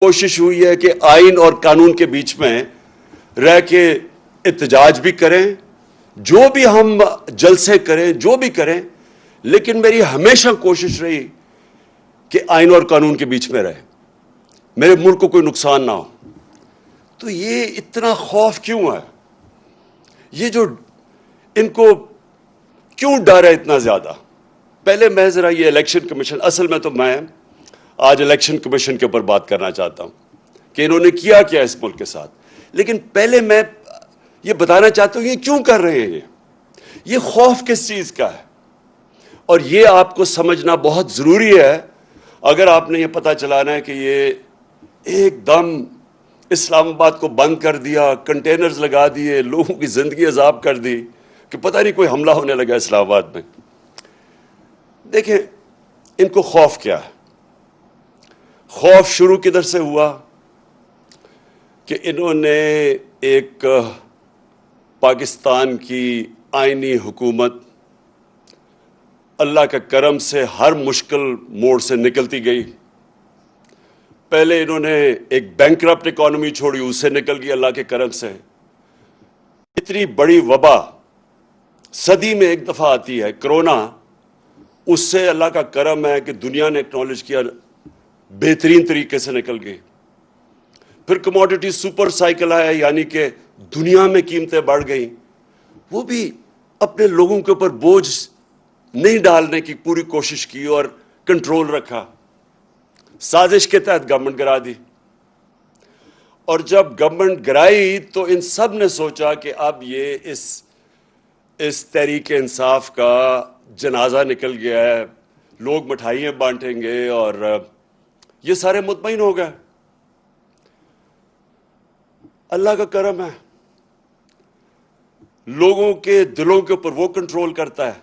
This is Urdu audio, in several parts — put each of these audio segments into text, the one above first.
کوشش ہوئی ہے کہ آئین اور قانون کے بیچ میں رہ کے احتجاج بھی کریں، جو بھی ہم جلسے کریں، جو بھی کریں، لیکن میری ہمیشہ کوشش رہی کہ آئین اور قانون کے بیچ میں رہے، میرے ملک کو کوئی نقصان نہ ہو۔ تو یہ اتنا خوف کیوں ہے؟ یہ جو ان کو کیوں ڈر ہے اتنا زیادہ؟ پہلے میں ذرا یہ الیکشن کمیشن، اصل میں تو میں آج الیکشن کمیشن کے اوپر بات کرنا چاہتا ہوں کہ انہوں نے کیا کیا اس ملک کے ساتھ، لیکن پہلے میں یہ بتانا چاہتا ہوں یہ کیوں کر رہے ہیں، یہ خوف کس چیز کا ہے، اور یہ آپ کو سمجھنا بہت ضروری ہے اگر آپ نے یہ پتہ چلانا ہے کہ یہ ایک دم اسلام آباد کو بند کر دیا، کنٹینرز لگا دیے، لوگوں کی زندگی عذاب کر دی کہ پتہ نہیں کوئی حملہ ہونے لگا اسلام آباد میں۔ دیکھیں ان کو خوف کیا ہے؟ خوف شروع کدھر سے ہوا کہ انہوں نے ایک پاکستان کی آئینی حکومت اللہ کا کرم سے ہر مشکل موڑ سے نکلتی گئی۔ پہلے انہوں نے ایک بینکرپٹ اکانومی چھوڑی، اس سے نکل گئی اللہ کے کرم سے۔ اتنی بڑی وبا صدی میں ایک دفعہ آتی ہے کرونا، اس سے اللہ کا کرم ہے کہ دنیا نے اکنالج کیا، بہترین طریقے سے نکل گئی۔ پھر کموڈٹی سپر سائیکل آیا، یعنی کہ دنیا میں قیمتیں بڑھ گئیں، وہ بھی اپنے لوگوں کے اوپر بوجھ نہیں ڈالنے کی پوری کوشش کی اور کنٹرول رکھا، سازش کے تحت گورنمنٹ گرا دی۔ اور جب گورنمنٹ گرائی تو ان سب نے سوچا کہ اب یہ اس تحریک انصاف کا جنازہ نکل گیا ہے، لوگ مٹھائیاں بانٹیں گے، اور یہ سارے مطمئن ہو گئے۔ اللہ کا کرم ہے، لوگوں کے دلوں کے اوپر وہ کنٹرول کرتا ہے۔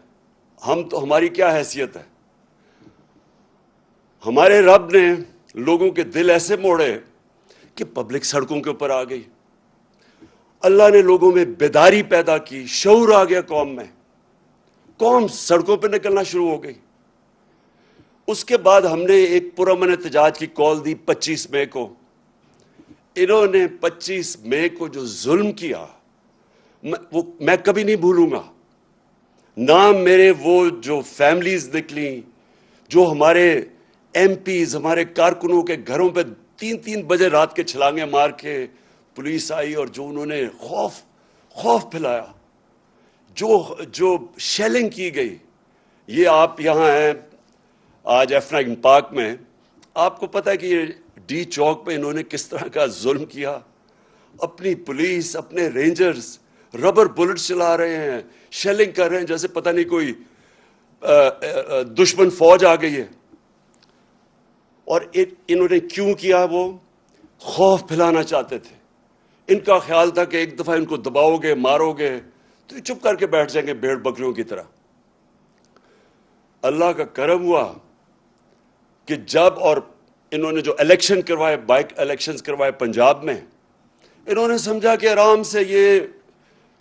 ہماری کیا حیثیت ہے؟ ہمارے رب نے لوگوں کے دل ایسے موڑے کہ پبلک سڑکوں کے اوپر آ گئی، اللہ نے لوگوں میں بیداری پیدا کی، شعور آ گیا قوم میں، قوم سڑکوں پہ نکلنا شروع ہو گئی۔ اس کے بعد ہم نے ایک پرامن احتجاج کی کال دی 25 مئی کو۔ انہوں نے 25 مئی کو جو ظلم کیا وہ میں کبھی نہیں بھولوں گا۔ نام میرے وہ جو فیملیز نکلیں، جو ہمارے ایم پیز، ہمارے کارکنوں کے گھروں پہ 3 بجے رات کے چھلانگے مار کے پولیس آئی، اور جو انہوں نے خوف پھیلایا، جو شیلنگ کی گئی۔ یہ آپ یہاں ہیں آج ایفناگن پارک میں، آپ کو پتہ ہے کہ یہ ڈی چوک پہ انہوں نے کس طرح کا ظلم کیا۔ اپنی پولیس، اپنے رینجرز ربر بلٹ چلا رہے ہیں، شیلنگ کر رہے ہیں جیسے پتہ نہیں کوئی دشمن فوج آ گئی ہے۔ اور انہوں نے کیوں کیا؟ وہ خوف پھیلانا چاہتے تھے۔ ان کا خیال تھا کہ ایک دفعہ ان کو دباؤ گے، مارو گے تو یہ چپ کر کے بیٹھ جائیں گے بھیڑ بکریوں کی طرح۔ اللہ کا کرم ہوا کہ جب اور انہوں نے جو الیکشن کروائے، بائک الیکشنز کروائے پنجاب میں، انہوں نے سمجھا کہ آرام سے یہ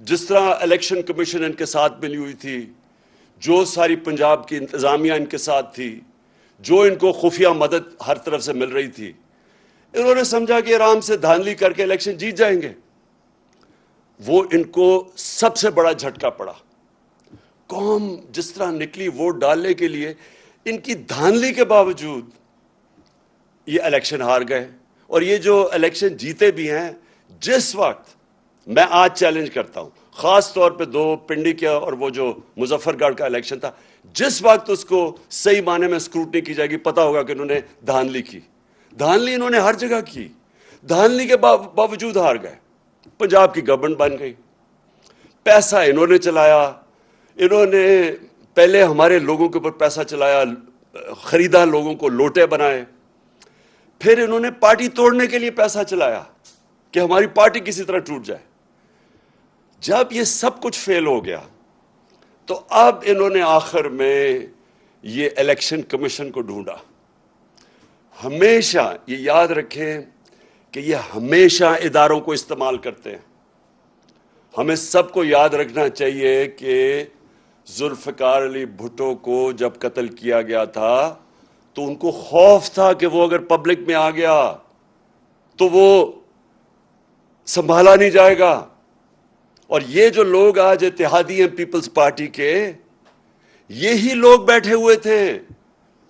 جس طرح الیکشن کمیشن ان کے ساتھ ملی ہوئی تھی، جو ساری پنجاب کی انتظامیہ ان کے ساتھ تھی، جو ان کو خفیہ مدد ہر طرف سے مل رہی تھی، انہوں نے سمجھا کہ آرام سے دھاندلی کر کے الیکشن جیت جائیں گے۔ وہ ان کو سب سے بڑا جھٹکا پڑا۔ قوم جس طرح نکلی ووٹ ڈالنے کے لیے، ان کی دھاندلی کے باوجود یہ الیکشن ہار گئے۔ اور یہ جو الیکشن جیتے بھی ہیں، جس وقت میں آج چیلنج کرتا ہوں، خاص طور پہ 2 پنڈی کا اور وہ جو مظفر گڑھ کا الیکشن تھا، جس وقت اس کو صحیح معنی میں اسکروٹنی کی جائے گی، پتہ ہوگا کہ انہوں نے دھاندلی کی۔ دھاندلی انہوں نے ہر جگہ کی، دھاندلی کے باوجود ہار گئے۔ پنجاب کی گورنمنٹ بن گئی، پیسہ انہوں نے چلایا، انہوں نے پہلے ہمارے لوگوں کے اوپر پیسہ چلایا، خریدا، لوگوں کو لوٹے بنائے، پھر انہوں نے پارٹی توڑنے کے لیے پیسہ چلایا کہ ہماری پارٹی کسی طرح ٹوٹ جائے۔ جب یہ سب کچھ فیل ہو گیا تو اب انہوں نے آخر میں یہ الیکشن کمیشن کو ڈھونڈا۔ ہمیشہ یہ یاد رکھیں کہ یہ ہمیشہ اداروں کو استعمال کرتے ہیں۔ ہمیں سب کو یاد رکھنا چاہیے کہ ذوالفقار علی بھٹو کو جب قتل کیا گیا تھا تو ان کو خوف تھا کہ وہ اگر پبلک میں آ گیا تو وہ سنبھالا نہیں جائے گا. اور یہ جو لوگ آج اتحادی ہیں پیپلز پارٹی کے، یہی لوگ بیٹھے ہوئے تھے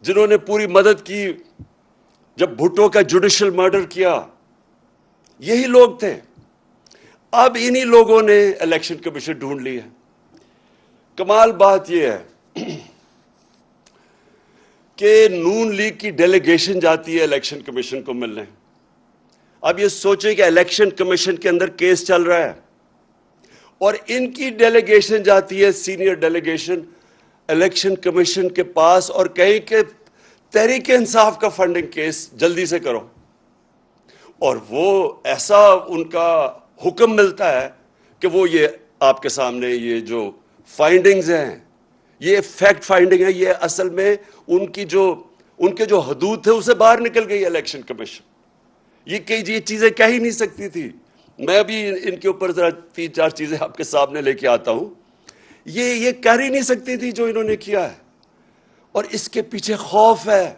جنہوں نے پوری مدد کی جب بھٹو کا جوڈیشل مرڈر کیا. یہی لوگ تھے. اب انہی لوگوں نے الیکشن کمیشن ڈھونڈ لی ہے. کمال بات یہ ہے کہ نون لیگ کی ڈیلیگیشن جاتی ہے الیکشن کمیشن کو ملنے. اب یہ سوچیں کہ الیکشن کمیشن کے اندر کیس چل رہا ہے اور ان کی ڈیلیگیشن جاتی ہے، سینئر ڈیلیگیشن، الیکشن کمیشن کے پاس اور کہیں کہ تحریک انصاف کا فنڈنگ کیس جلدی سے کرو. اور وہ ایسا ان کا حکم ملتا ہے کہ وہ یہ آپ کے سامنے یہ جو فائنڈنگز ہیں، یہ فیکٹ فائنڈنگ ہے، یہ اصل میں ان کے جو حدود تھے اسے باہر نکل گئی الیکشن کمیشن. یہ چیزیں کہہ ہی نہیں سکتی تھی. میں ابھی ان کے اوپر ذرا 3-4 چیزیں آپ کے سامنے لے کے آتا ہوں. یہ کہہ ہی نہیں سکتی تھی جو انہوں نے کیا ہے. اور اس کے پیچھے خوف ہے.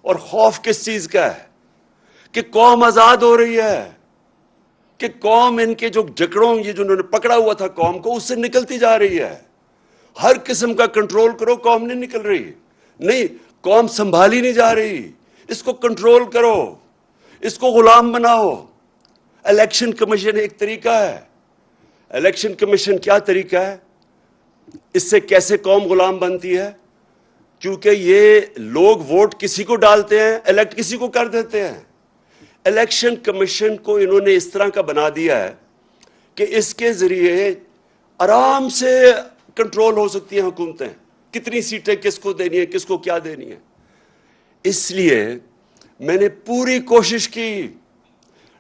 اور خوف کس چیز کا ہے؟ کہ قوم آزاد ہو رہی ہے، کہ قوم ان کے جو جکڑوں یہ جو انہوں نے پکڑا ہوا تھا قوم کو، اس سے نکلتی جا رہی ہے. ہر قسم کا کنٹرول کرو، قوم نہیں نکل رہی. نہیں، قوم سنبھالی نہیں جا رہی. اس کو کنٹرول کرو، اس کو غلام بناؤ. الیکشن کمیشن ایک طریقہ ہے. الیکشن کمیشن کیا طریقہ ہے؟ اس سے کیسے قوم غلام بنتی ہے؟ کیونکہ یہ لوگ ووٹ کسی کو ڈالتے ہیں، الیکٹ کسی کو کر دیتے ہیں. الیکشن کمیشن کو انہوں نے اس طرح کا بنا دیا ہے کہ اس کے ذریعے آرام سے کنٹرول ہو سکتی ہیں حکومتیں. کتنی سیٹیں کس کو دینی ہیں، کس کو کیا دینی ہے. اس لیے میں نے پوری کوشش کی،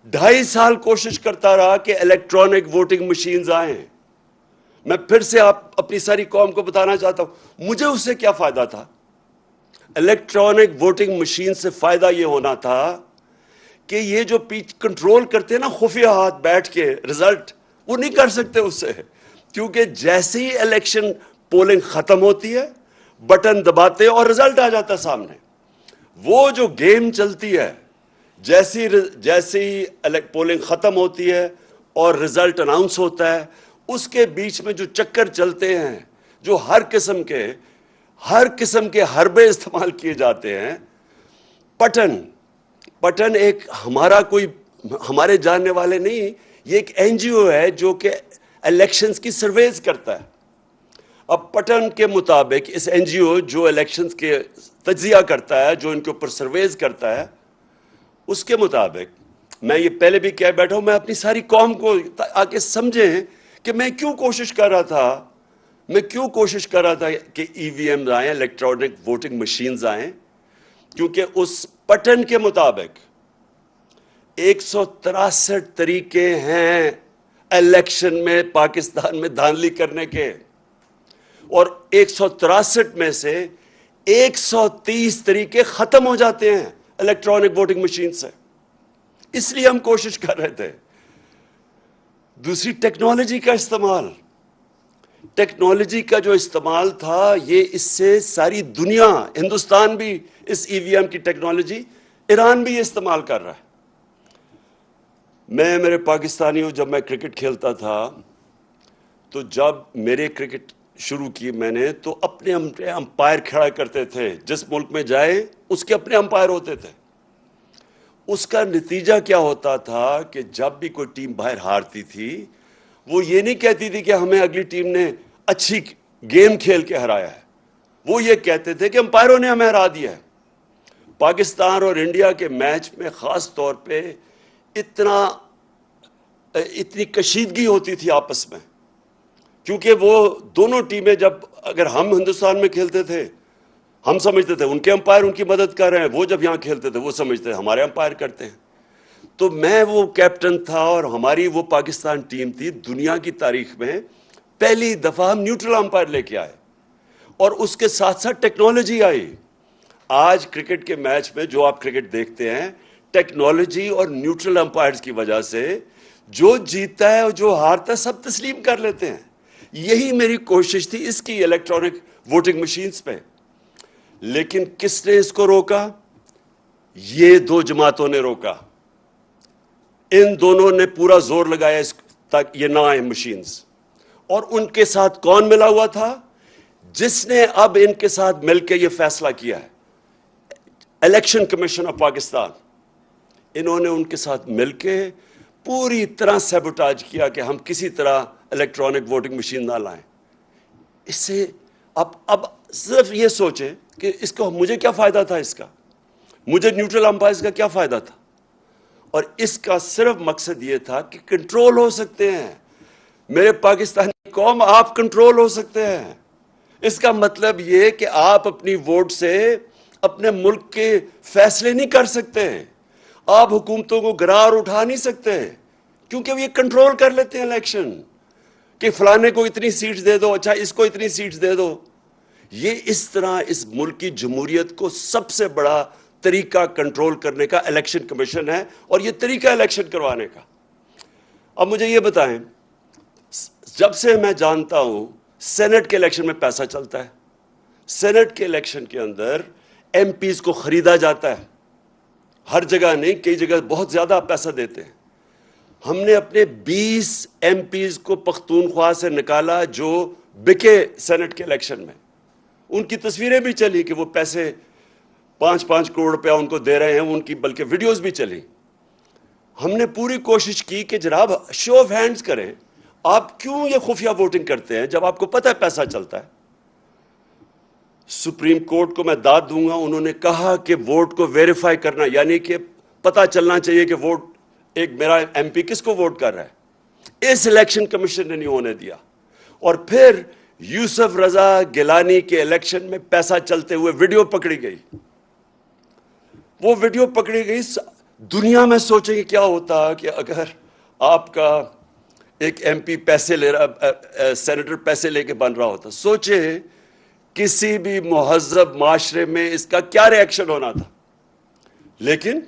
2.5 سال کوشش کرتا رہا کہ الیکٹرانک ووٹنگ مشینز آئیں. میں پھر سے اپنی ساری قوم کو بتانا چاہتا ہوں مجھے اس سے کیا فائدہ تھا. الیکٹرانک ووٹنگ مشین سے فائدہ یہ ہونا تھا کہ یہ جو کنٹرول کرتے ہیں نا خفیہ ہاتھ بیٹھ کے رزلٹ، وہ نہیں کر سکتے اس سے. کیونکہ جیسے ہی الیکشن پولنگ ختم ہوتی ہے بٹن دباتے اور رزلٹ آ جاتا ہے سامنے. وہ جو گیم چلتی ہے، جیسے ہی پولنگ ختم ہوتی ہے اور رزلٹ اناؤنس ہوتا ہے، اس کے بیچ میں جو چکر چلتے ہیں، جو ہر قسم کے حربے استعمال کیے جاتے ہیں. پٹن ایک ہمارے جاننے والے نہیں، یہ ایک این جی او ہے جو کہ الیکشنز کی سرویز کرتا ہے. اب پٹن کے مطابق اس این جی او جو الیکشنز کے تجزیہ کرتا ہے، جو ان کے اوپر سرویز کرتا ہے، اس کے مطابق میں یہ پہلے بھی کہہ بیٹھا ہوں، میں اپنی ساری قوم کو آ کے سمجھیں کہ میں کیوں کوشش کر رہا تھا کہ ای وی ایم آئیں، الیکٹرانک ووٹنگ مشینز آئیں. کیونکہ اس پٹن کے مطابق 163 طریقے ہیں الیکشن میں پاکستان میں دھاندلی کرنے کے، اور 163 میں سے 130 طریقے ختم ہو جاتے ہیں الیکٹرانک ووٹنگ مشین سے. اس لیے ہم کوشش کر رہے تھے. دوسری ٹیکنالوجی کا جو استعمال تھا، یہ اس سے ساری دنیا، ہندوستان بھی اس ای وی ایم کی ٹیکنالوجی، ایران بھی یہ استعمال کر رہا ہے. میرے پاکستانیوں، جب میں کرکٹ کھیلتا تھا تو جب میرے کرکٹ شروع کی میں نے، تو اپنے امپائر کھڑا کرتے تھے. جس ملک میں جائے اس کے اپنے امپائر ہوتے تھے. اس کا نتیجہ کیا ہوتا تھا کہ جب بھی کوئی ٹیم باہر ہارتی تھی، وہ یہ نہیں کہتی تھی کہ ہمیں اگلی ٹیم نے اچھی گیم کھیل کے ہرایا ہے. وہ یہ کہتے تھے کہ امپائروں نے ہمیں ہرا دیا ہے. پاکستان اور انڈیا کے میچ میں خاص طور پہ اتنی کشیدگی ہوتی تھی آپس میں، کیونکہ وہ دونوں ٹیمیں اگر ہم ہندوستان میں کھیلتے تھے، ہم سمجھتے تھے ان کے امپائر ان کی مدد کر رہے ہیں. وہ جب یہاں کھیلتے تھے وہ سمجھتے تھے ہمارے امپائر کرتے ہیں. تو میں وہ کیپٹن تھا اور ہماری وہ پاکستان ٹیم تھی. دنیا کی تاریخ میں پہلی دفعہ ہم نیوٹرل امپائر لے کے آئے، اور اس کے ساتھ ساتھ ٹیکنالوجی آئی. آج کرکٹ کے میچ میں جو آپ کرکٹ دیکھتے ہیں، ٹیکنالوجی اور نیوٹرل امپائرز کی وجہ سے جو جیتتا ہے اور جو ہارتا ہے سب تسلیم کر لیتے ہیں. یہی میری کوشش تھی اس کی الیکٹرانک ووٹنگ مشینز پہ. لیکن کس نے اس کو روکا؟ یہ 2 جماعتوں نے روکا. ان دونوں نے پورا زور لگایا اس تک یہ نہ آئے مشینز. اور ان کے ساتھ کون ملا ہوا تھا؟ جس نے اب ان کے ساتھ مل کے یہ فیصلہ کیا ہے، الیکشن کمیشن آف پاکستان. انہوں نے ان کے ساتھ مل کے پوری طرح سیبوٹاج کیا کہ ہم کسی طرح الیکٹرانک ووٹنگ مشین نہ لائیں. اس سے اب صرف یہ سوچیں کہ اس کو مجھے کیا فائدہ تھا، اس کا مجھے نیوٹرل امپائرز کا کیا فائدہ تھا. اور اس کا صرف مقصد یہ تھا کہ کنٹرول ہو سکتے ہیں میرے پاکستانی قوم، آپ کنٹرول ہو سکتے ہیں. اس کا مطلب یہ کہ آپ اپنی ووٹ سے اپنے ملک کے فیصلے نہیں کر سکتے، آپ حکومتوں کو گرار اٹھا نہیں سکتے، کیونکہ وہ یہ کنٹرول کر لیتے ہیں الیکشن کہ فلانے کو اتنی سیٹس دے دو، اچھا اس کو اتنی سیٹس دے دو. یہ اس طرح اس ملک کی جمہوریت کو سب سے بڑا طریقہ کنٹرول کرنے کا الیکشن کمیشن ہے، اور یہ طریقہ الیکشن کروانے کا. اب مجھے یہ بتائیں، جب سے میں جانتا ہوں سینٹ کے الیکشن میں پیسہ چلتا ہے، سینٹ کے الیکشن کے اندر ایم پیز کو خریدا جاتا ہے، ہر جگہ نہیں، کئی جگہ بہت زیادہ پیسہ دیتے ہیں. ہم نے اپنے 20 ایم پیز کو پختونخوا سے نکالا جو بکے سینٹ کے الیکشن میں. ان کی تصویریں بھی چلی کہ وہ پیسے 5-5 کروڑ روپیہ ان کو دے رہے ہیں، ان کی بلکہ ویڈیوز بھی چلی. ہم نے پوری کوشش کی کہ جناب شو آف ہینڈز کریں، آپ کیوں یہ خفیہ ووٹنگ کرتے ہیں جب آپ کو پتہ ہے پیسہ چلتا ہے. سپریم کورٹ کو میں داد دوں گا، انہوں نے کہا کہ ووٹ کو ویریفائی کرنا، یعنی کہ پتہ چلنا چاہیے کہ ووٹ ایک میرا ایم پی کس کو ووٹ کر رہا ہے. اس الیکشن کمیشن نے نہیں ہونے دیا. اور پھر یوسف رضا گیلانی کے الیکشن میں پیسہ چلتے ہوئے ویڈیو پکڑی گئی. وہ ویڈیو پکڑی گئی. دنیا میں سوچیں کہ کیا ہوتا کہ اگر آپ کا ایک ایم پی پیسے لے رہا، سینیٹر پیسے لے کے بن رہا ہوتا. سوچیں کسی بھی مہذب معاشرے میں اس کا کیا ری ایکشن ہونا تھا. لیکن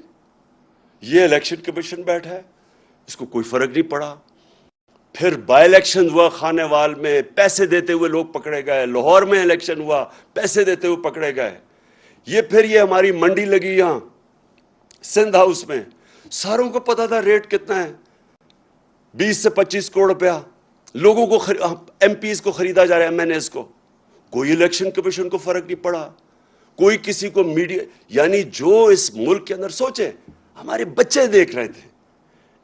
یہ الیکشن کمیشن بیٹھا ہے، اس کو کوئی فرق نہیں پڑا. پھر بائی الیکشن ہوا خانے وال میں، پیسے دیتے ہوئے لوگ پکڑے گئے. لاہور میں الیکشن ہوا، پیسے دیتے ہوئے پکڑے گئے. پھر یہ ہماری منڈی لگی یہاں سندھ ہاؤس میں، ساروں کو پتا تھا ریٹ کتنا ہے، 20 سے 25 کروڑ روپیہ لوگوں کو ایم پیز کو خریدا جا رہا ہے، ایم این ایز کو. کوئی الیکشن کمیشن کو فرق نہیں پڑا، کوئی کسی کو میڈیا، یعنی جو اس ملک کے اندر سوچے ہمارے بچے دیکھ رہے تھے،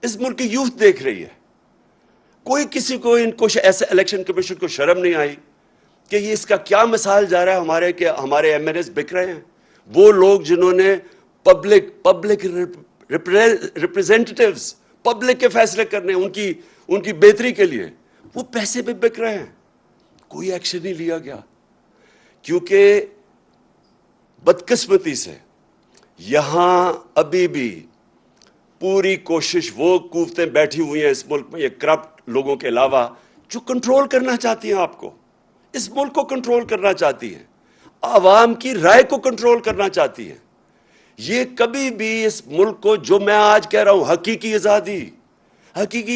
اس ملک کی یوتھ دیکھ رہی ہے. کوئی کسی کو ان کو ایسے الیکشن کمیشن کو شرم نہیں آئی کہ یہ اس کا کیا مثال جا رہا ہے کہ ہمارے ایم این ایز بک رہے ہیں. وہ لوگ جنہوں نے پبلک ریپریزنٹیٹیوز پبلک کے فیصلے کرنے ان کی بہتری کے لیے، وہ پیسے پہ بک رہے ہیں. کوئی ایکشن نہیں لیا گیا، کیونکہ بدقسمتی سے یہاں ابھی بھی پوری کوشش وہ قوتیں بیٹھی ہوئی ہیں اس ملک میں، یہ کرپٹ لوگوں کے علاوہ، جو کنٹرول کرنا چاہتی ہیں آپ کو، اس ملک کو کنٹرول کرنا چاہتی ہیں، عوام کی رائے کو کنٹرول کرنا چاہتی ہیں. یہ کبھی بھی اس ملک کو، جو میں آج کہہ رہا ہوں، حقیقی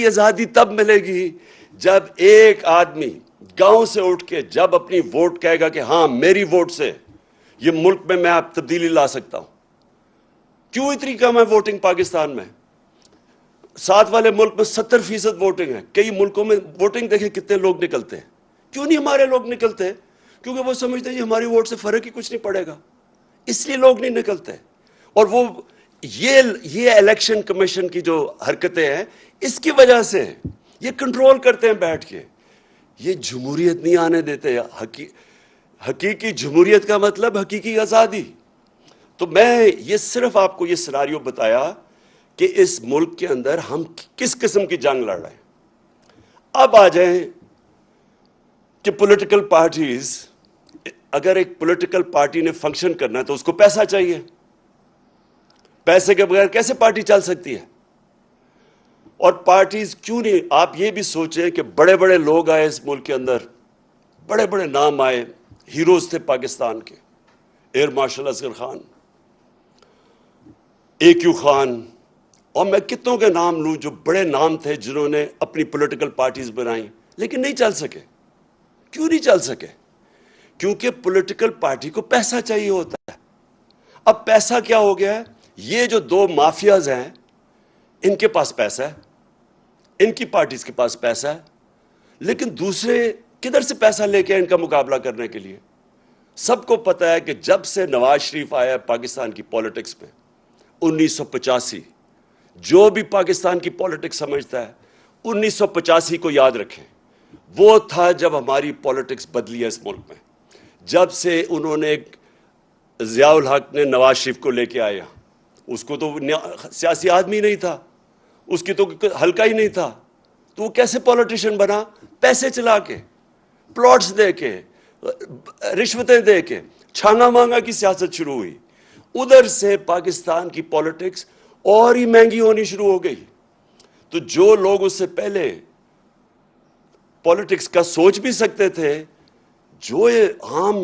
آزادی تب ملے گی جب ایک آدمی گاؤں سے اٹھ کے جب اپنی ووٹ کہے گا کہ ہاں میری ووٹ سے یہ ملک میں آپ تبدیلی لا سکتا ہوں. کیوں اتنی کم ہے ووٹنگ پاکستان میں؟ ساتھ والے ملک میں 70% ووٹنگ ہے. کئی ملکوں میں ووٹنگ دیکھیں کتنے لوگ نکلتے ہیں. کیوں نہیں ہمارے لوگ نکلتے؟ کیونکہ وہ سمجھتے ہیں ہماری ووٹ سے فرق ہی کچھ نہیں پڑے گا، اس لیے لوگ نہیں نکلتے. اور وہ یہ الیکشن کمیشن کی جو حرکتیں ہیں، اس کی وجہ سے یہ کنٹرول کرتے ہیں بیٹھ کے. یہ جمہوریت نہیں آنے دیتے. حقیقی جمہوریت کا مطلب حقیقی آزادی. تو میں یہ صرف آپ کو یہ سیناریو بتایا کہ اس ملک کے اندر ہم کس قسم کی جنگ لڑ رہے ہیں. اب آ جائیں کہ پولیٹیکل پارٹیز، اگر ایک پولیٹیکل پارٹی نے فنکشن کرنا ہے تو اس کو پیسہ چاہیے. پیسے کے بغیر کیسے پارٹی چل سکتی ہے؟ اور پارٹیز کیوں نہیں، آپ یہ بھی سوچیں کہ بڑے بڑے لوگ آئے اس ملک کے اندر، بڑے بڑے نام آئے، ہیروز تھے پاکستان کے، ایئر مارشل اصغر خان، اے کیو خان، اور میں کتنوں کے نام لوں جو بڑے نام تھے جنہوں نے اپنی پولیٹیکل پارٹیز بنائیں، لیکن نہیں چل سکے. کیوں نہیں چل سکے؟ کیونکہ پولیٹیکل پارٹی کو پیسہ چاہیے ہوتا ہے. اب پیسہ کیا ہو گیا ہے؟ یہ جو دو مافیاز ہیں، ان کے پاس پیسہ ہے, ان کی پارٹیز کے پاس پیسہ ہے, لیکن دوسرے کدھر سے پیسہ لے کے ان کا مقابلہ کرنے کے لیے؟ سب کو پتا ہے کہ جب سے نواز شریف آیا پاکستان کی پولیٹکس میں 1985, جو بھی پاکستان کی پولیٹکس سمجھتا ہے 1985 کو یاد رکھیں, وہ تھا جب ہماری پولیٹکس بدلی ہے اس ملک میں. جب سے انہوں نے ضیاء الحق نے نواز شریف کو لے کے آیا, اس کو تو سیاسی آدمی نہیں تھا, اس کی تو حلقہ ہی نہیں تھا, تو وہ کیسے پولیٹیشین بنا؟ پیسے چلا کے, پلاٹس دے کے, رشوتیں دے کے, چھانگا مانگا کی سیاست شروع ہوئی. ادھر سے پاکستان کی پولیٹکس اور ہی مہنگی ہونی شروع ہو گئی. تو جو لوگ اس سے پہلے پولیٹکس کا سوچ بھی سکتے تھے, جو عام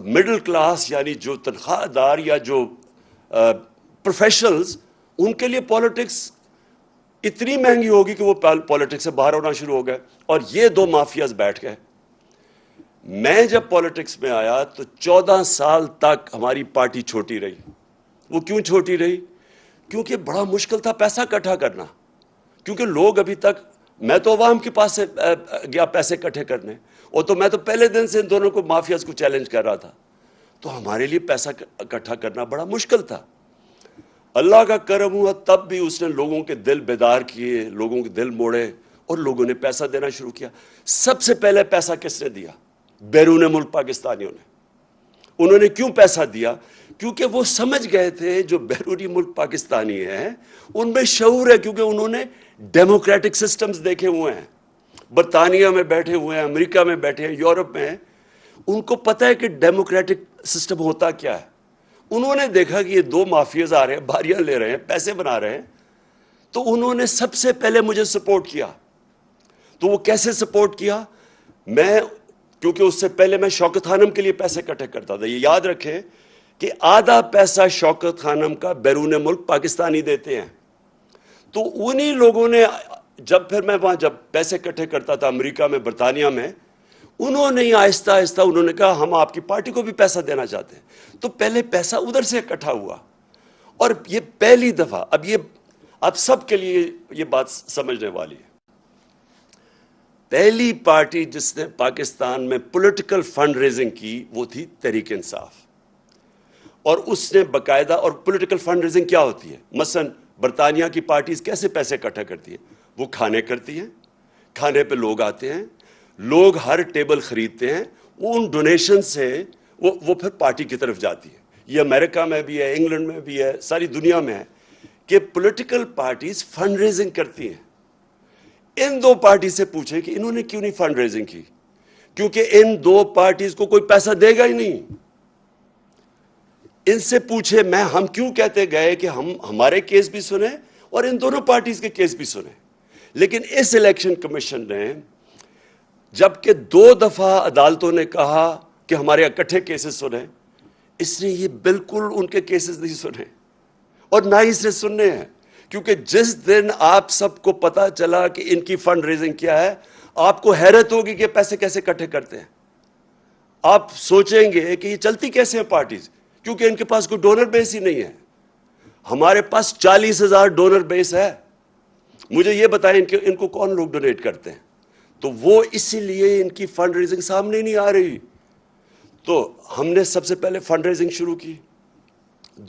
مڈل کلاس یعنی جو تنخواہ دار یا جو پروفیشنلز, ان کے لیے پولیٹکس اتنی مہنگی ہوگی کہ وہ پولیٹکس سے باہر ہونا شروع ہو گئے. اور یہ دو مافیاز بیٹھ گئے. میں جب پولیٹکس میں آیا تو 14 سال تک ہماری پارٹی چھوٹی رہی. وہ کیوں چھوٹی رہی؟ کیونکہ بڑا مشکل تھا پیسہ اکٹھا کرنا, کیونکہ لوگ ابھی تک, میں تو عوام کے پاس سے گیا پیسے اکٹھے کرنے, اور تو میں تو پہلے دن سے ان دونوں کو مافیاز کو چیلنج کر رہا تھا, تو ہمارے لیے پیسہ اکٹھا کرنا بڑا مشکل تھا. اللہ کا کرم ہوا تب بھی اس نے لوگوں کے دل بیدار کیے, لوگوں کے دل موڑے, اور لوگوں نے پیسہ دینا شروع کیا. سب سے پہلے پیسہ کس نے دیا؟ بیرون ملک پاکستانیوں نے. انہوں نے کیوں پیسہ دیا؟ کیونکہ وہ سمجھ گئے تھے جو بیرونی ملک پاکستانی ہیں ان میں شعور ہے, کیونکہ انہوں نے ڈیموکریٹک سسٹمز دیکھے ہوئے ہیں, برطانیہ میں بیٹھے ہوئے ہیں, امریکہ میں بیٹھے ہیں, یورپ میں ہیں. ان کو پتہ ہے کہ ڈیموکریٹک سسٹم ہوتا کیا ہے. انہوں نے دیکھا کہ یہ دو مافیاز آ رہے ہیں, باریاں لے رہے ہیں, پیسے بنا رہے ہیں, تو انہوں نے سب سے پہلے مجھے سپورٹ کیا. تو وہ کیسے سپورٹ کیا؟ کیونکہ اس سے پہلے میں شوکت خانم کے لیے پیسے اکٹھے کرتا تھا. یہ یاد رکھیں کہ آدھا پیسہ شوکت خانم کا بیرون ملک پاکستانی دیتے ہیں. تو انہی لوگوں نے, جب پھر میں وہاں جب پیسے اکٹھے کرتا تھا امریکہ میں, برطانیہ میں, انہوں نے آہستہ آہستہ انہوں نے کہا ہم آپ کی پارٹی کو بھی پیسہ دینا چاہتے ہیں. تو پہلے پیسہ ادھر سے اکٹھا ہوا, اور یہ پہلی دفعہ, اب سب کے لیے یہ بات سمجھنے والی ہے, پہلی پارٹی جس نے پاکستان میں پولیٹیکل فنڈ ریزنگ کی وہ تھی تحریک انصاف. اور اس نے باقاعدہ, اور پولیٹیکل فنڈ ریزنگ کیا ہوتی ہے؟ مثلا برطانیہ کی پارٹیز کیسے پیسے اکٹھا کرتی ہیں؟ وہ کھانے کرتی ہیں, کھانے پہ لوگ آتے ہیں, لوگ ہر ٹیبل خریدتے ہیں, وہ ان ڈونیشن سے وہ پھر پارٹی کی طرف جاتی ہے. یہ امریکہ میں بھی ہے, انگلینڈ میں بھی ہے, ساری دنیا میں ہے کہ پولیٹیکل پارٹیز فنڈ ریزنگ کرتی ہیں. ان دو پارٹی سے پوچھیں کہ انہوں نے کیوں نہیں فنڈ ریزنگ کی؟ کیونکہ ان دو پارٹیز کو کوئی پیسہ دے گا ہی نہیں. ان سے پوچھے ہم کیوں کہتے گئے کہ ہمارے کیس بھی سنیں اور ان دونوں پارٹیز کے کیس بھی سنیں. لیکن اس الیکشن کمیشن نے جبکہ 2 دفعہ عدالتوں نے کہا کہ ہمارے اکٹھے کیسز سنیں, اس نے یہ بالکل ان کے کیسز نہیں سنے, اور نہ ہی اس نے سننے ہیں. کیونکہ جس دن آپ سب کو پتا چلا کہ ان کی فنڈ ریزنگ کیا ہے, آپ کو حیرت ہوگی کہ پیسے کیسے اکٹھے کرتے ہیں. آپ سوچیں گے کہ یہ چلتی کیسے ہیں پارٹیز, کیونکہ ان کے پاس کوئی ڈونر بیس ہی نہیں ہے. ہمارے پاس 40,000 ڈونر بیس ہے. مجھے یہ بتائیں ان کو کون لوگ ڈونیٹ کرتے ہیں؟ تو وہ اسی لیے ان کی فنڈ ریزنگ سامنے نہیں آ رہی. تو ہم نے سب سے پہلے فنڈ ریزنگ شروع کی.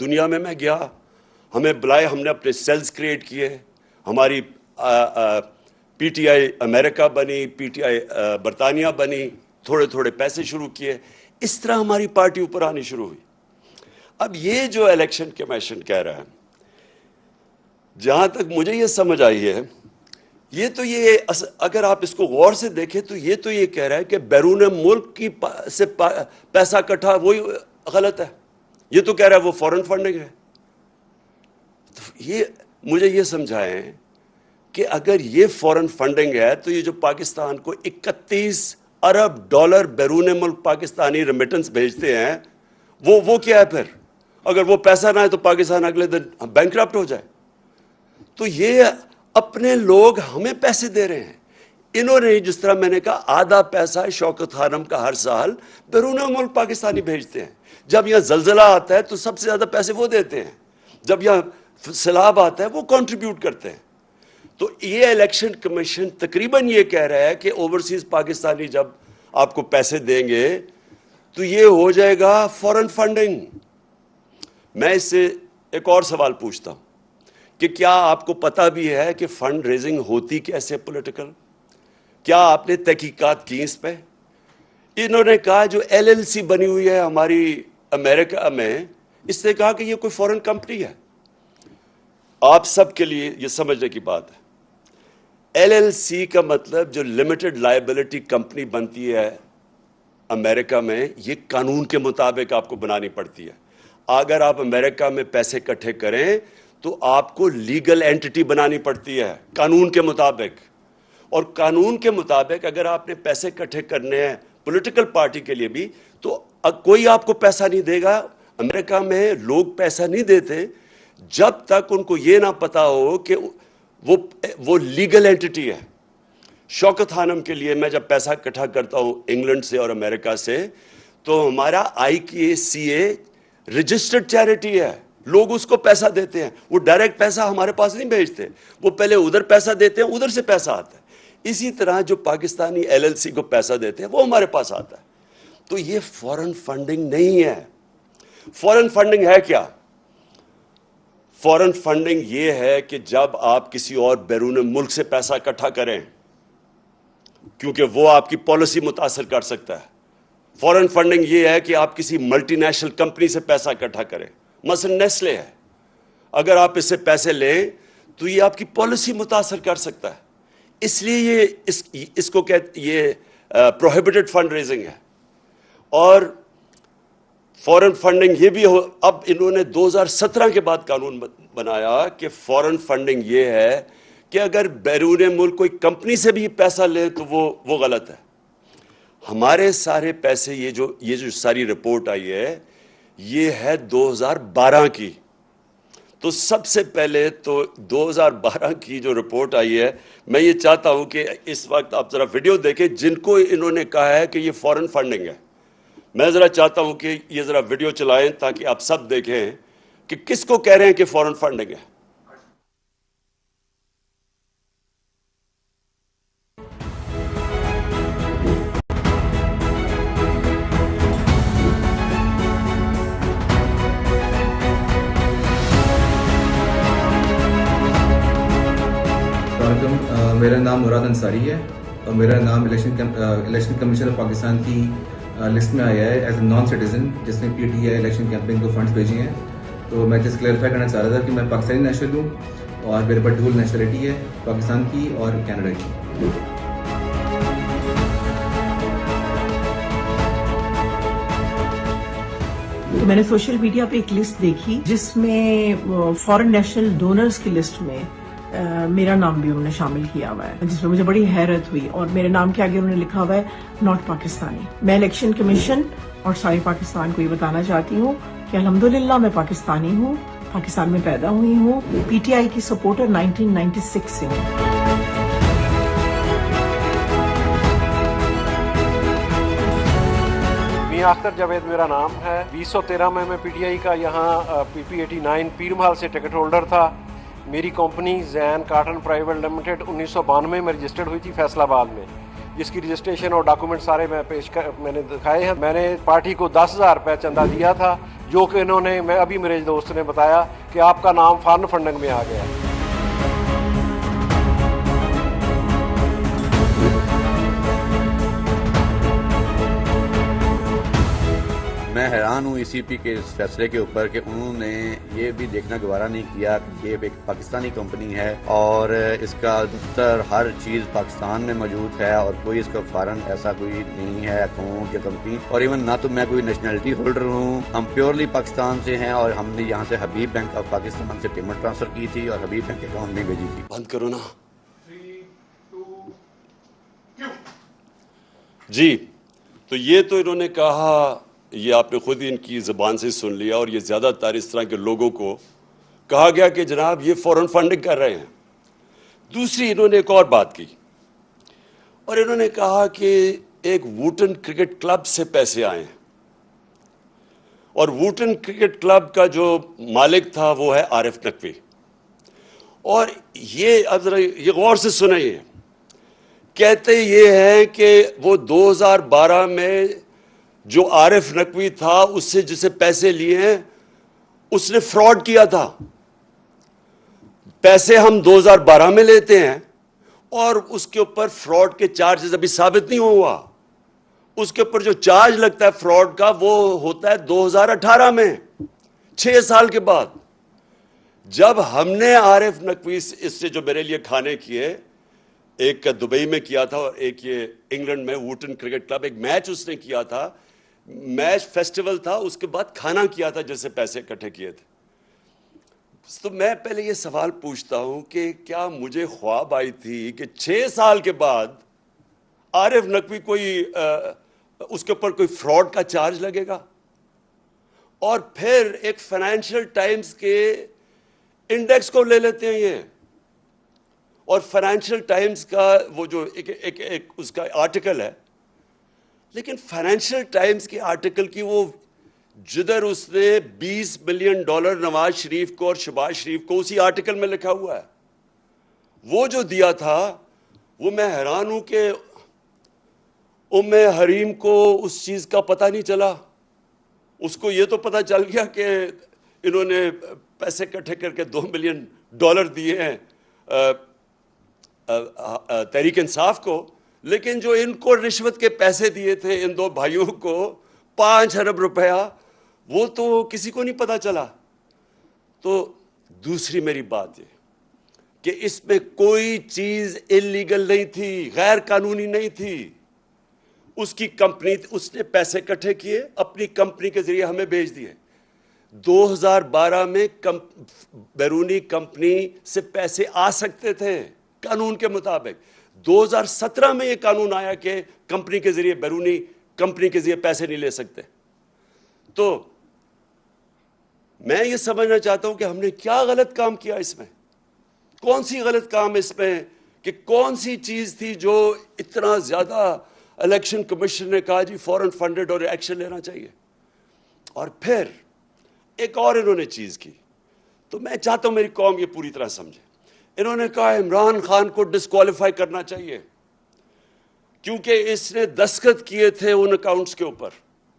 دنیا میں گیا, ہمیں بلائے, ہم نے اپنے سیلز کریٹ کیے, ہماری پی ٹی آئی امریکہ بنی, پی ٹی آئی برطانیہ بنی, تھوڑے تھوڑے پیسے شروع کیے. اس طرح ہماری پارٹی اوپر آنی شروع ہوئی. اب یہ جو الیکشن کمیشن کہہ رہا ہے, جہاں تک مجھے یہ سمجھ آئی ہے, یہ اگر آپ اس کو غور سے دیکھیں تو یہ کہہ رہا ہے کہ بیرون ملک کی سے پیسہ اکٹھا, وہی غلط ہے. یہ تو کہہ رہا ہے وہ فورن فنڈنگ ہے. مجھے یہ سمجھائیں کہ اگر یہ فورن فنڈنگ ہے تو یہ جو پاکستان کو 31 ارب ڈالر بیرون ملک پاکستانی ریمیٹنس بھیجتے ہیں, وہ کیا ہے پھر؟ اگر وہ پیسہ نہ ہے تو پاکستان اگلے دن بینکرپٹ ہو جائے. تو یہ اپنے لوگ ہمیں پیسے دے رہے ہیں. انہوں نے, جس طرح میں نے کہا, آدھا پیسہ شوکت خانم کا ہر سال بیرون ملک پاکستانی بھیجتے ہیں. جب یہاں زلزلہ آتا ہے تو سب سے زیادہ پیسے وہ دیتے ہیں. جب یہاں سیلاب آتا ہے وہ کنٹریبیوٹ کرتے ہیں. تو یہ الیکشن کمیشن تقریباً یہ کہہ رہا ہے کہ اوورسیز پاکستانی جب آپ کو پیسے دیں گے تو یہ ہو جائے گا فورن فنڈنگ. میں اس سے ایک اور سوال پوچھتا ہوں کہ کیا آپ کو پتہ بھی ہے کہ فنڈ ریزنگ ہوتی کیسے پولیٹیکل؟ کیا آپ نے تحقیقات کی اس پہ؟ انہوں نے کہا جو ایل ایل سی بنی ہوئی ہے ہماری امریکہ میں، اس نے کہا کہ یہ کوئی فورن کمپنی ہے. آپ سب کے لیے یہ سمجھنے کی بات ہے، ایل ایل سی کا مطلب جو لمیٹڈ لائبلٹی کمپنی بنتی ہے امریکہ میں، یہ قانون کے مطابق آپ کو بنانی پڑتی ہے. اگر آپ امریکہ میں پیسے اکٹھے کریں تو آپ کو لیگل اینٹی بنانی پڑتی ہے قانون کے مطابق. اور قانون کے مطابق اگر آپ نے پیسے اکٹھے کرنے ہیں پولیٹیکل پارٹی کے لیے بھی، تو کوئی آپ کو پیسہ نہیں دے گا. امریکہ میں لوگ پیسہ نہیں دیتے جب تک ان کو یہ نہ پتا ہو کہ وہ لیگل اینٹی ہے. شوکت خانم کے لیے میں جب پیسہ اکٹھا کرتا ہوں انگلینڈ سے اور امریکہ سے، تو ہمارا IKCA رجسٹرڈ چیریٹی ہے. لوگ اس کو پیسہ دیتے ہیں، وہ ڈائریکٹ پیسہ ہمارے پاس نہیں بھیجتے، وہ پہلے ادھر پیسہ دیتے ہیں، ادھر سے پیسہ آتا ہے. اسی طرح جو پاکستانی LLC کو پیسہ دیتے ہیں وہ ہمارے پاس آتا ہے. تو یہ فورن فنڈنگ نہیں ہے. فورن فنڈنگ ہے کیا؟ فورن فنڈنگ یہ ہے کہ جب آپ کسی اور بیرون ملک سے پیسہ اکٹھا کریں کیونکہ وہ آپ کی پالیسی متاثر کر سکتا ہے. فورن فنڈنگ یہ ہے کہ آپ کسی ملٹی نیشنل کمپنی سے پیسہ اکٹھا کریں، مثلا نیسلے ہے، اگر آپ اس سے پیسے لیں تو یہ آپ کی پالیسی متاثر کر سکتا ہے. اس لیے یہ اس کو یہ پروہیبٹڈ فنڈ ریزنگ ہے. اور فورن فنڈنگ یہ بھی اب انہوں نے 2017 کے بعد قانون بنایا کہ فورن فنڈنگ یہ ہے کہ اگر بیرون ملک کوئی کمپنی سے بھی پیسہ لے تو وہ غلط ہے. ہمارے سارے پیسے یہ جو ساری رپورٹ آئی ہے یہ ہے 2012 کی. تو سب سے پہلے تو 2012 کی جو رپورٹ آئی ہے، میں یہ چاہتا ہوں کہ اس وقت آپ ذرا ویڈیو دیکھیں جن کو انہوں نے کہا ہے کہ یہ فورن فنڈنگ ہے. میں ذرا چاہتا ہوں کہ یہ ذرا ویڈیو چلائیں تاکہ آپ سب دیکھیں کہ کس کو کہہ رہے ہیں کہ فورن فنڈنگ ہے. میرا نام مراد انصاری ہے اور میرا نام الیکشن کمیشن آف پاکستان کی لسٹ میں آیا ہے ایز اے نان سٹیزن جس نے PTI الیکشن کیمپین کو فنڈز بھیجے ہیں. تو میں جس کلیئرفائی کرنا چاہ رہا تھا کہ میں پاکستانی نیشنل ہوں اور میرے پاس ڈول نیشنلٹی ہے، پاکستان کی اور کینیڈا کی. میں نے سوشل میڈیا پہ ایک لسٹ دیکھی جس میں فورن نیشنل ڈونرز کی لسٹ میں میرا نام بھی انہوں نے شامل کیا ہوا ہے، جس میں مجھے بڑی حیرت ہوئی. اور میرے نام کے آگے انہوں نے لکھا ہوا ہے ناٹ پاکستانی. میں الیکشن کمیشن اور سارے پاکستان کو یہ بتانا چاہتی ہوں کہ الحمدللہ میں پاکستانی ہوں، پاکستان میں پیدا ہوئی ہوں، PTI کی سپورٹر 1996 سے ہوں. اختر جاوید میرا نام ہے. 2013 میں PTI کا یہاں PP89 پیر محل سے ٹکٹ ہولڈر تھا. میری کمپنی زین کاٹن پرائیویٹ لمیٹڈ 1992 میں رجسٹرڈ ہوئی تھی فیصل آباد میں، جس کی رجسٹریشن اور ڈاکومنٹ سارے میں نے دکھائے ہیں. میں نے پارٹی کو 10,000 روپے چندہ دیا تھا، جو کہ انہوں نے ابھی میرے دوست نے بتایا کہ آپ کا نام فارن فنڈنگ میں آ گیا. میں حیران ہوں ECP کے اس فیصلے کے اوپر کہ انہوں نے یہ بھی دیکھنا گوارا نہیں کیا کہ یہ ایک پاکستانی کمپنی ہے اور اس کا دفتر ہر چیز پاکستان میں موجود ہے اور کوئی اس کا فارن ایسا کوئی نہیں ہے اکاؤنٹ یا کمپنی. اور ایون نہ تو میں کوئی نیشنلٹی ہولڈر ہوں، ہم پیورلی پاکستان سے ہیں اور ہم نے یہاں سے حبیب بینک آف پاکستان سے پیمنٹ ٹرانسفر کی تھی اور حبیب بینک اکاؤنٹ میں بھیجی تھی. بند کرو نا جی. تو یہ تو انہوں نے کہا، یہ آپ نے خود ہی ان کی زبان سے سن لیا، اور یہ زیادہ تر اس طرح کے لوگوں کو کہا گیا کہ جناب یہ فورن فنڈنگ کر رہے ہیں. دوسری انہوں نے ایک اور بات کی اور انہوں نے کہا کہ ایک ووٹن کرکٹ کلب سے پیسے آئے ہیں اور ووٹن کرکٹ کلب کا جو مالک تھا وہ ہے عارف نقوی. اور یہ اب ذرا یہ غور سے سنیں، کہتے یہ ہیں کہ وہ 2012 میں جو عارف نقوی تھا اس سے جسے پیسے لیے ہیں اس نے فراڈ کیا تھا. پیسے ہم 2012 میں لیتے ہیں اور اس کے اوپر فراڈ کے چارجز ابھی ثابت نہیں ہوا. اس کے اوپر جو چارج لگتا ہے فراڈ کا وہ ہوتا ہے 2018 میں، 6 سال کے بعد. جب ہم نے عارف نقوی اس سے جو میرے لیے کھانے کیے، ایک دبئی میں کیا تھا اور ایک یہ انگلینڈ میں ووٹن کرکٹ کلب، ایک میچ اس نے کیا تھا، میچ فیسٹیول تھا، اس کے بعد کھانا کیا تھا جس سے پیسے اکٹھے کیے تھے. تو میں پہلے یہ سوال پوچھتا ہوں کہ کیا مجھے خواب آئی تھی کہ 6 سال کے بعد عارف نقوی کوئی اس کے اوپر کوئی فراڈ کا چارج لگے گا؟ اور پھر ایک فائنینشیل ٹائمز کے انڈیکس کو لے لیتے ہیں یہ، اور فائنینشیل ٹائمز کا وہ جو ایک اس کا آرٹیکل ہے، لیکن فائنینشیل ٹائمز کے آرٹیکل کی وہ جدھر اس نے $20 ملین نواز شریف کو اور شہباز شریف کو اسی آرٹیکل میں لکھا ہوا ہے، وہ جو دیا تھا، وہ میں حیران ہوں کہ ام حریم کو اس چیز کا پتہ نہیں چلا. اس کو یہ تو پتہ چل گیا کہ انہوں نے پیسے اکٹھے کر کے $2 ملین دیے ہیں تحریک انصاف کو، لیکن جو ان کو رشوت کے پیسے دیے تھے ان 2 بھائیوں کو 5 ارب روپیہ، وہ تو کسی کو نہیں پتا چلا. تو دوسری میری بات یہ کہ اس میں کوئی چیز انلیگل نہیں تھی، غیر قانونی نہیں تھی. اس کی کمپنی، اس نے پیسے اکٹھے کیے، اپنی کمپنی کے ذریعے ہمیں بھیج دیے. 2012 میں بیرونی کمپنی سے پیسے آ سکتے تھے قانون کے مطابق. 2017 میں یہ قانون آیا کہ کمپنی کے ذریعے، بیرونی کمپنی کے ذریعے پیسے نہیں لے سکتے. تو میں یہ سمجھنا چاہتا ہوں کہ ہم نے کیا غلط کام کیا اس میں، کون سی غلط کام اس میں، کہ کون سی چیز تھی جو اتنا زیادہ الیکشن کمیشن نے کہا جی فوراً فنڈڈ اور ایکشن لینا چاہیے. اور پھر ایک اور انہوں نے چیز کی، تو میں چاہتا ہوں میری قوم یہ پوری طرح سمجھے. انہوں نے کہا عمران خان کو ڈسکوالیفائی کرنا چاہیے کیونکہ اس نے دستخط کیے تھے ان اکاؤنٹس کے اوپر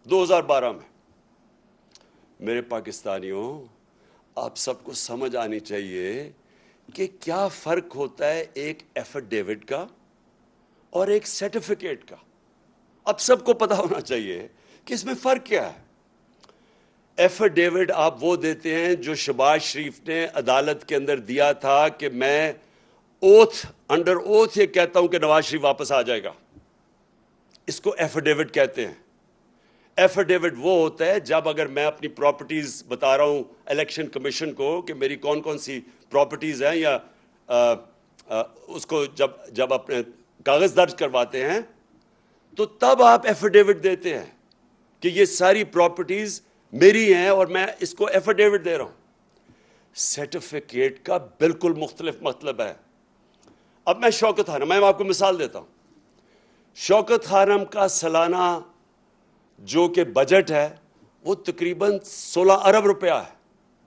2012 میں. میرے پاکستانیوں، آپ سب کو سمجھ آنی چاہیے کہ کیا فرق ہوتا ہے ایک ایفیڈیوٹ کا اور ایک سرٹیفکیٹ کا. اب سب کو پتا ہونا چاہیے کہ اس میں فرق کیا ہے. ایفیڈیوٹ آپ وہ دیتے ہیں جو شہباز شریف نے عدالت کے اندر دیا تھا کہ میں انڈر اوتھ یہ کہتا ہوں کہ نواز شریف واپس آ جائے گا. اس کو ایفیڈیوٹ کہتے ہیں. ایفیڈیوٹ وہ ہوتا ہے جب اگر میں اپنی پراپرٹیز بتا رہا ہوں الیکشن کمیشن کو کہ میری کون کون سی پراپرٹیز ہیں، یا اس کو جب اپنے کاغذ درج کرواتے ہیں تو تب آپ ایفیڈیوٹ دیتے ہیں کہ یہ ساری پراپرٹیز میری ہیں اور میں اس کو ایفیڈیوٹ دے رہا ہوں. سرٹیفکیٹ کا بالکل مختلف مطلب ہے. اب میں شوکت خانم، میں آپ کو مثال دیتا ہوں. شوکت خانم کا سالانہ جو کہ بجٹ ہے وہ تقریباً 16 ارب روپیہ ہے.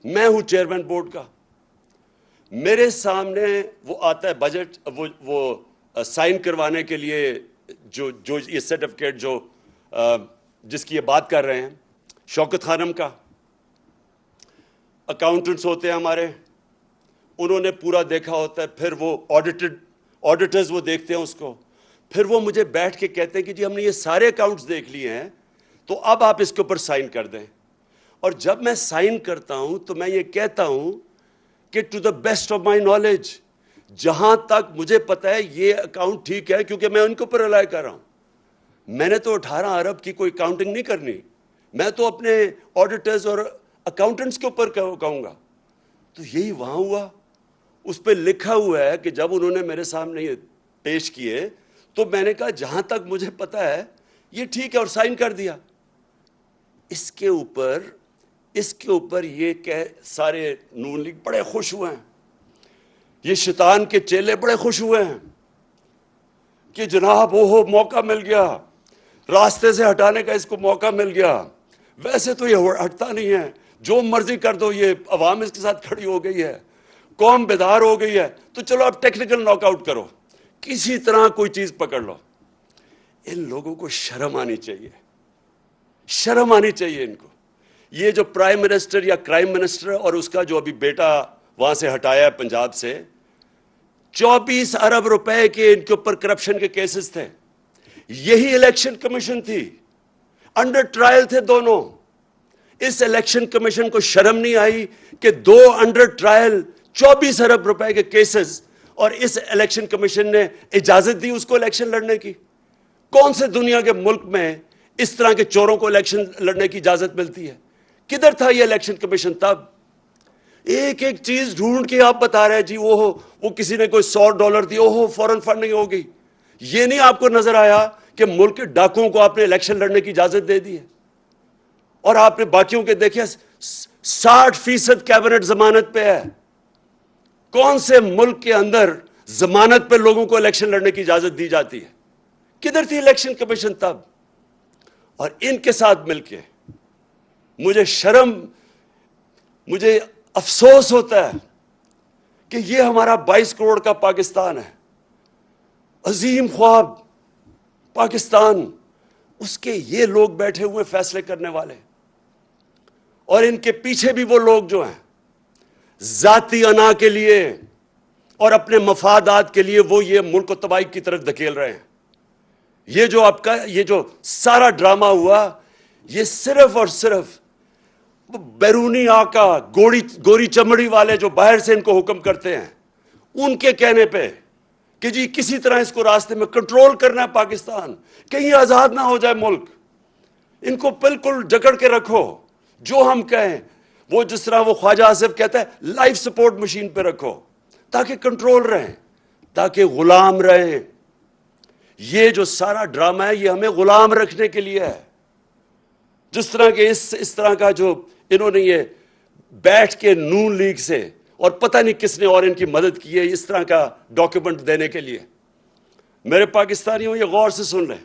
میں ہوں چیئرمین بورڈ کا. میرے سامنے وہ آتا ہے بجٹ، وہ سائن کروانے کے لیے جو یہ سرٹیفکیٹ جو جس کی یہ بات کر رہے ہیں شوکت خانم کا. اکاؤنٹنٹس ہوتے ہیں ہمارے، انہوں نے پورا دیکھا ہوتا ہے، پھر وہ آڈیٹرز وہ دیکھتے ہیں اس کو، پھر وہ مجھے بیٹھ کے کہتے ہیں کہ جی ہم نے یہ سارے اکاؤنٹس دیکھ لیے ہیں تو اب آپ اس کے اوپر سائن کر دیں. اور جب میں سائن کرتا ہوں تو میں یہ کہتا ہوں کہ to the best of my knowledge, جہاں تک مجھے پتا ہے یہ اکاؤنٹ ٹھیک ہے، کیونکہ میں ان کے اوپر رلائی کر رہا ہوں. میں نے تو 18 ارب کی کوئی کاؤنٹنگ نہیں کرنی، میں تو اپنے آڈیٹرز اور اکاؤنٹنٹس کے اوپر کہوں گا. تو یہی وہاں ہوا. اس پہ لکھا ہوا ہے کہ جب انہوں نے میرے سامنے یہ پیش کیے تو میں نے کہا جہاں تک مجھے پتا ہے یہ ٹھیک ہے، اور سائن کر دیا. اس کے اوپر یہ کہ سارے نون لیگ بڑے خوش ہوئے ہیں، یہ شیطان کے چیلے بڑے خوش ہوئے ہیں کہ جناب وہ موقع مل گیا، راستے سے ہٹانے کا اس کو موقع مل گیا. ویسے تو یہ ہٹتا نہیں ہے، جو مرضی کر دو، یہ عوام اس کے ساتھ کھڑی ہو گئی ہے. قوم بیدار ہو گئی ہے تو چلو اب ٹیکنیکل ناک آؤٹ کرو, کسی طرح کوئی چیز پکڑ لو. ان لوگوں کو شرم آنی چاہیے, شرم آنی چاہیے ان کو. یہ جو پرائم منسٹر یا کرائم منسٹر اور اس کا جو ابھی بیٹا وہاں سے ہٹایا ہے پنجاب سے, 24 ارب روپے کے ان کے اوپر کرپشن کے کیسز تھے. یہی الیکشن کمیشن تھی, انڈر ٹرائل تھے دونوں. اس الیکشن کمیشن کو شرم نہیں آئی کہ 2 انڈر ٹرائل 24 ارب روپے کے کیسز, اور اس الیکشن کمیشن نے اجازت دی اس کو الیکشن لڑنے کی. کون سے دنیا کے ملک میں اس طرح کے چوروں کو الیکشن لڑنے کی اجازت ملتی ہے؟ کدھر تھا یہ الیکشن کمیشن تب؟ ایک ایک چیز ڈھونڈ کے آپ بتا رہے ہیں جی وہ کسی نے کوئی $100 دی, فورن فنڈنگ ہو گئی. یہ نہیں آپ کو نظر آیا کہ ملک کے ڈاکوؤں کو آپ نے الیکشن لڑنے کی اجازت دے دی ہے, اور آپ نے باقیوں کے دیکھے 60% کیبنٹ ضمانت پہ ہے. کون سے ملک کے اندر ضمانت پہ لوگوں کو الیکشن لڑنے کی اجازت دی جاتی ہے؟ کدھر تھی الیکشن کمیشن تب؟ اور ان کے ساتھ مل کے مجھے افسوس ہوتا ہے کہ یہ ہمارا 22 کروڑ کا پاکستان ہے, عظیم خواب پاکستان, اس کے یہ لوگ بیٹھے ہوئے فیصلے کرنے والے, اور ان کے پیچھے بھی وہ لوگ جو ہیں ذاتی انا کے لیے اور اپنے مفادات کے لیے وہ یہ ملک کو تباہی کی طرف دھکیل رہے ہیں. یہ جو آپ کا یہ جو سارا ڈرامہ ہوا, یہ صرف اور صرف بیرونی آقا گوری چمڑی والے جو باہر سے ان کو حکم کرتے ہیں, ان کے کہنے پہ کہ جی کسی طرح اس کو راستے میں کنٹرول کرنا ہے پاکستان, کہیں آزاد نہ ہو جائے ملک, ان کو بالکل جکڑ کے رکھو, جو ہم کہیں وہ جس طرح وہ خواجہ آصف کہتا ہے لائف سپورٹ مشین پہ رکھو تاکہ کنٹرول رہیں, تاکہ غلام رہیں. یہ جو سارا ڈرامہ ہے یہ ہمیں غلام رکھنے کے لیے ہے. جس طرح کہ اس طرح کا جو انہوں نے یہ بیٹھ کے نون لیگ سے اور پتہ نہیں کس نے اور ان کی مدد کی ہے اس طرح کا ڈاکیومنٹ دینے کے لیے. میرے پاکستانیوں یہ غور سے سن لیں,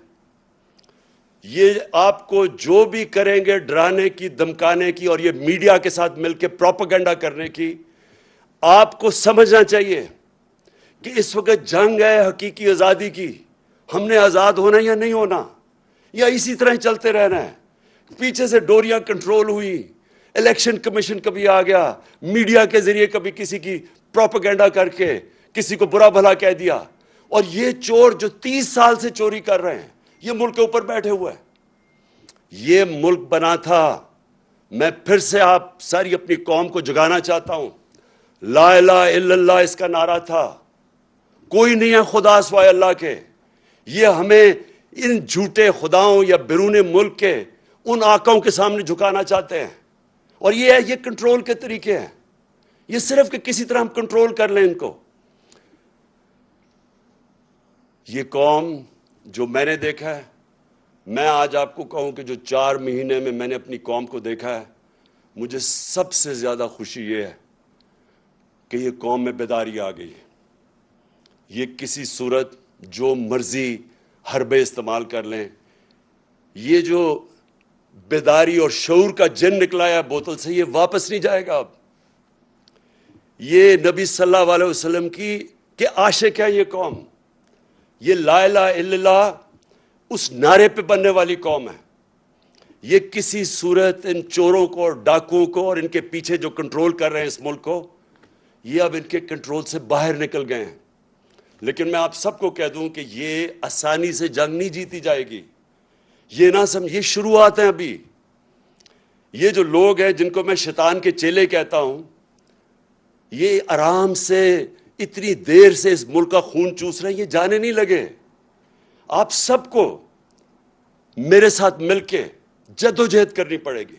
یہ آپ کو جو بھی کریں گے ڈرانے کی, دمکانے کی اور یہ میڈیا کے ساتھ مل کے پروپیگنڈا کرنے کی, آپ کو سمجھنا چاہیے کہ اس وقت جنگ ہے حقیقی آزادی کی. ہم نے آزاد ہونا یا نہیں ہونا, یا اسی طرح چلتے رہنا ہے؟ پیچھے سے ڈوریاں کنٹرول ہوئی, الیکشن کمیشن کبھی آ گیا, میڈیا کے ذریعے کبھی کسی کی پروپیگنڈا کر کے کسی کو برا بھلا کہہ دیا, اور یہ چور جو 30 سال سے چوری کر رہے ہیں یہ ملک کے اوپر بیٹھے ہوئے ہیں. یہ ملک بنا تھا, میں پھر سے آپ ساری اپنی قوم کو جگانا چاہتا ہوں, لا الہ الا اللہ اس کا نعرہ تھا, کوئی نہیں ہے خدا سوائے اللہ کے. یہ ہمیں ان جھوٹے خداؤں یا بیرون ملک کے ان آقاؤں کے سامنے جھکانا چاہتے ہیں, اور یہ کنٹرول کے طریقے ہیں. یہ صرف کہ کسی طرح ہم کنٹرول کر لیں ان کو. یہ قوم جو میں نے دیکھا ہے, میں آج آپ کو کہوں کہ جو 4 مہینے میں نے اپنی قوم کو دیکھا ہے, مجھے سب سے زیادہ خوشی یہ ہے کہ یہ قوم میں بیداری آ گئی ہے. یہ کسی صورت جو مرضی حربے استعمال کر لیں, یہ جو بیداری اور شعور کا جن نکلا ہے بوتل سے, یہ واپس نہیں جائے گا. اب یہ نبی صلی اللہ علیہ وسلم کی کہ عاشق ہے یہ قوم. یہ لا الہ الا اللہ اس نعرے پہ بننے والی قوم ہے. یہ کسی صورت ان چوروں کو اور ڈاکوؤں کو اور ان کے پیچھے جو کنٹرول کر رہے ہیں اس ملک کو, یہ اب ان کے کنٹرول سے باہر نکل گئے ہیں. لیکن میں آپ سب کو کہہ دوں کہ یہ آسانی سے جنگ نہیں جیتی جائے گی. یہ نہ سمجھ, یہ شروعات ہیں ابھی. یہ جو لوگ ہیں جن کو میں شیطان کے چیلے کہتا ہوں, یہ آرام سے اتنی دیر سے اس ملک کا خون چوس رہے ہیں, یہ جانے نہیں لگے. آپ سب کو میرے ساتھ مل کے جدوجہد کرنی پڑے گی,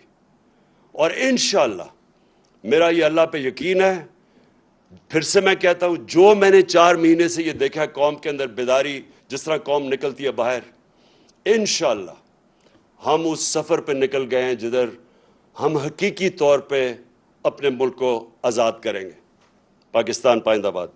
اور انشاءاللہ میرا یہ اللہ پہ یقین ہے. پھر سے میں کہتا ہوں, جو میں نے 4 مہینے سے یہ دیکھا ہے قوم کے اندر بیداری, جس طرح قوم نکلتی ہے باہر, انشاءاللہ ہم اس سفر پہ نکل گئے ہیں جدھر ہم حقیقی طور پہ اپنے ملک کو آزاد کریں گے. پاکستان پائندہ باد.